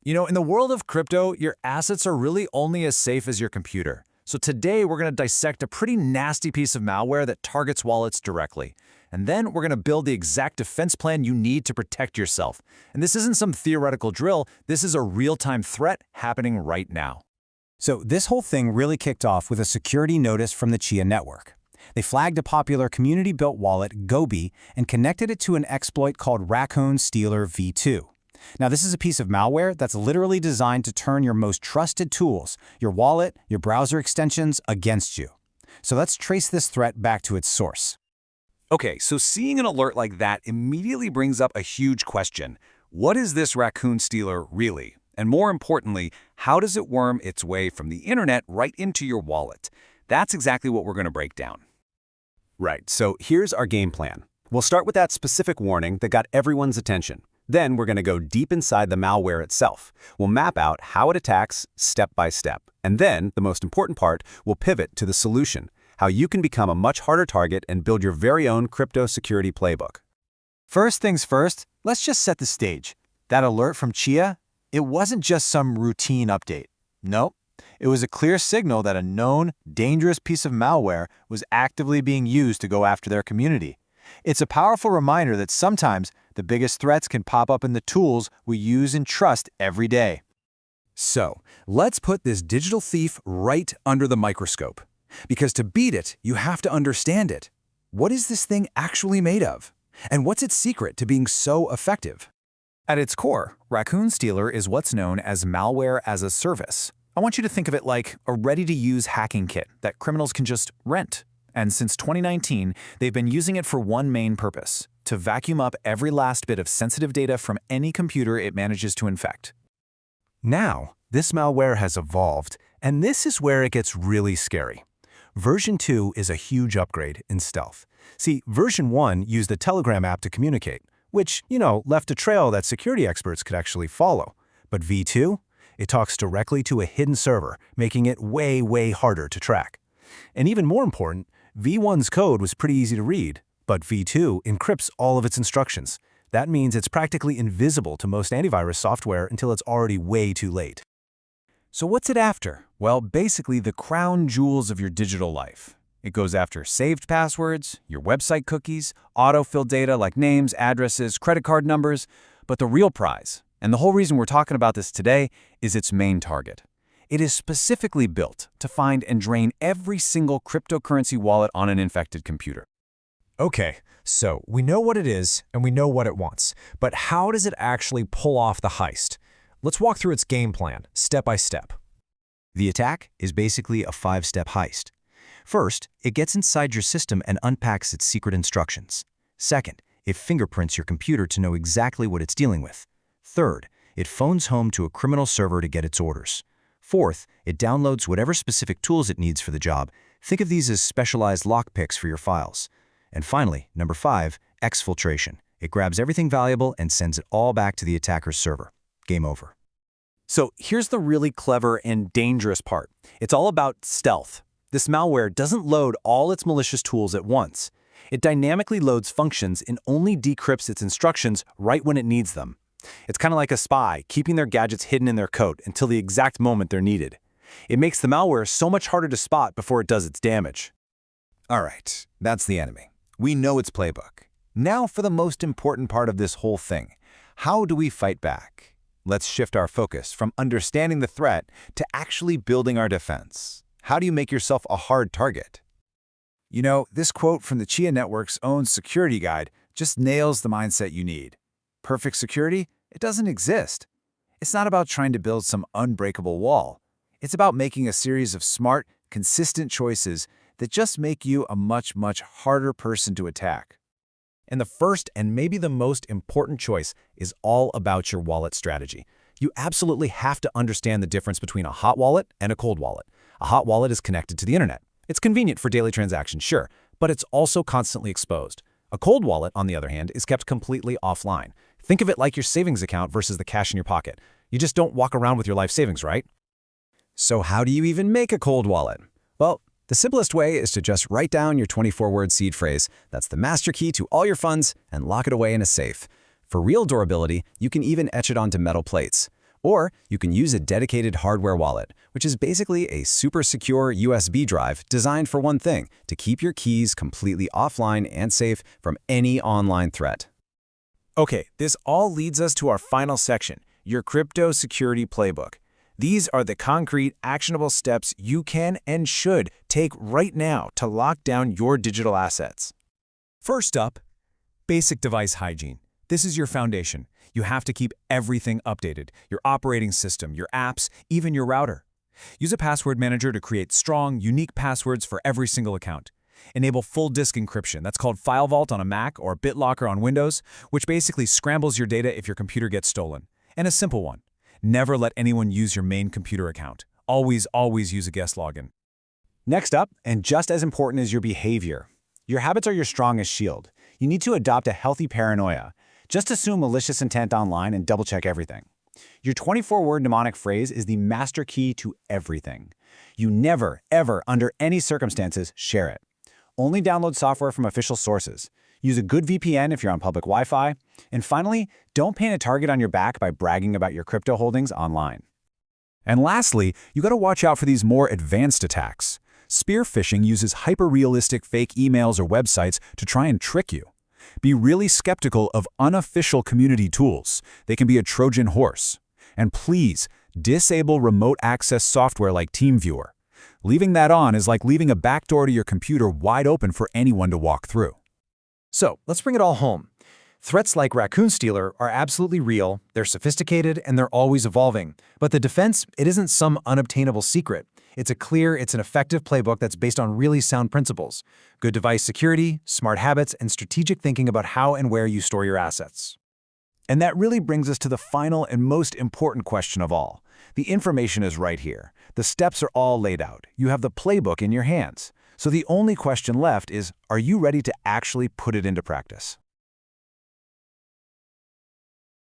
In the world of crypto, your assets are really only as safe as your computer. So today we're going to dissect a pretty nasty piece of malware that targets wallets directly. And then we're going to build the exact defense plan you need to protect yourself. And this isn't some theoretical drill, this is a real-time threat happening right now. So this whole thing really kicked off with a security notice from the Chia network. They flagged a popular community-built wallet, Gobi, and connected it to an exploit called Raccoon Stealer v2. Now, this is a piece of malware that's literally designed to turn your most trusted tools, your wallet, your browser extensions, against you. So let's trace this threat back to its source. Okay, so seeing an alert like that immediately brings up a huge question. What is this Raccoon Stealer really? And more importantly, how does it worm its way from the internet right into your wallet? That's exactly what we're going to break down. Right, so here's our game plan. We'll start with that specific warning that got everyone's attention. Then we're going to go deep inside the malware itself. We'll map out how it attacks step by step. And then, the most important part, we'll pivot to the solution, how you can become a much harder target and build your very own crypto security playbook. First things first, let's just set the stage. That alert from Chia, it wasn't just some routine update. Nope. It was a clear signal that a known, dangerous piece of malware was actively being used to go after their community. It's a powerful reminder that sometimes the biggest threats can pop up in the tools we use and trust every day. So, let's put this digital thief right under the microscope. Because to beat it, you have to understand it. What is this thing actually made of? And what's its secret to being so effective? At its core, Raccoon Stealer is what's known as Malware-as-a-Service. I want you to think of it like a ready-to-use hacking kit that criminals can just rent. And since 2019, they've been using it for one main purpose: to vacuum up every last bit of sensitive data from any computer it manages to infect. Now, this malware has evolved, and this is where it gets really scary. Version 2 is a huge upgrade in stealth. See, version 1 used the Telegram app to communicate, which, left a trail that security experts could actually follow. But V2? It talks directly to a hidden server, making it way, way harder to track. And even more important, V1's code was pretty easy to read, but V2 encrypts all of its instructions. That means it's practically invisible to most antivirus software until it's already way too late. So what's it after? Well, basically the crown jewels of your digital life. It goes after saved passwords, your website cookies, autofill data like names, addresses, credit card numbers. But the real prize, and the whole reason we're talking about this today, is its main target. It is specifically built to find and drain every single cryptocurrency wallet on an infected computer. Okay, so we know what it is and we know what it wants, but how does it actually pull off the heist? Let's walk through its game plan, step by step. The attack is basically a 5-step heist. First, it gets inside your system and unpacks its secret instructions. Second, it fingerprints your computer to know exactly what it's dealing with. Third, it phones home to a criminal server to get its orders. Fourth, it downloads whatever specific tools it needs for the job. Think of these as specialized lockpicks for your files. And finally, number 5, exfiltration. It grabs everything valuable and sends it all back to the attacker's server. Game over. So here's the really clever and dangerous part. It's all about stealth. This malware doesn't load all its malicious tools at once. It dynamically loads functions and only decrypts its instructions right when it needs them. It's kind of like a spy, keeping their gadgets hidden in their coat until the exact moment they're needed. It makes the malware so much harder to spot before it does its damage. All right, that's the enemy. We know its playbook. Now for the most important part of this whole thing. How do we fight back? Let's shift our focus from understanding the threat to actually building our defense. How do you make yourself a hard target? This quote from the Chia Network's own security guide just nails the mindset you need. Perfect security? It doesn't exist. It's not about trying to build some unbreakable wall. It's about making a series of smart, consistent choices that just make you a much, much harder person to attack. And the first and maybe the most important choice is all about your wallet strategy. You absolutely have to understand the difference between a hot wallet and a cold wallet. A hot wallet is connected to the internet. It's convenient for daily transactions, sure, but it's also constantly exposed. A cold wallet, on the other hand, is kept completely offline. Think of it like your savings account versus the cash in your pocket. You just don't walk around with your life savings, right? So how do you even make a cold wallet? Well, the simplest way is to just write down your 24-word seed phrase. That's the master key to all your funds and lock it away in a safe. For real durability, you can even etch it onto metal plates. Or you can use a dedicated hardware wallet, which is basically a super secure USB drive designed for one thing, to keep your keys completely offline and safe from any online threat. Okay, this all leads us to our final section, your crypto security playbook. These are the concrete, actionable steps you can and should take right now to lock down your digital assets. First up, basic device hygiene. This is your foundation. You have to keep everything updated, your operating system, your apps, even your router. Use a password manager to create strong, unique passwords for every single account. Enable full disk encryption, that's called File Vault on a Mac or BitLocker on Windows, which basically scrambles your data if your computer gets stolen. And a simple one, never let anyone use your main computer account. Always use a guest login. Next up, and just as important as your behavior, your habits are your strongest shield. You need to adopt a healthy paranoia. Just assume malicious intent online and double-check everything. Your 24-word mnemonic phrase is the master key to everything. You never, ever, under any circumstances, share it. Only download software from official sources. Use a good VPN if you're on public Wi-Fi. And finally, don't paint a target on your back by bragging about your crypto holdings online. And lastly, you gotta watch out for these more advanced attacks. Spear phishing uses hyper-realistic fake emails or websites to try and trick you. Be really skeptical of unofficial community tools. They can be a Trojan horse. And please, disable remote access software like TeamViewer. Leaving that on is like leaving a backdoor to your computer wide open for anyone to walk through. So, let's bring it all home. Threats like Raccoon Stealer are absolutely real, they're sophisticated, and they're always evolving. But the defense, it isn't some unobtainable secret. It's an effective playbook that's based on really sound principles: good device security, smart habits, and strategic thinking about how and where you store your assets. And that really brings us to the final and most important question of all. The information is right here. The steps are all laid out. You have the playbook in your hands. So the only question left is, are you ready to actually put it into practice?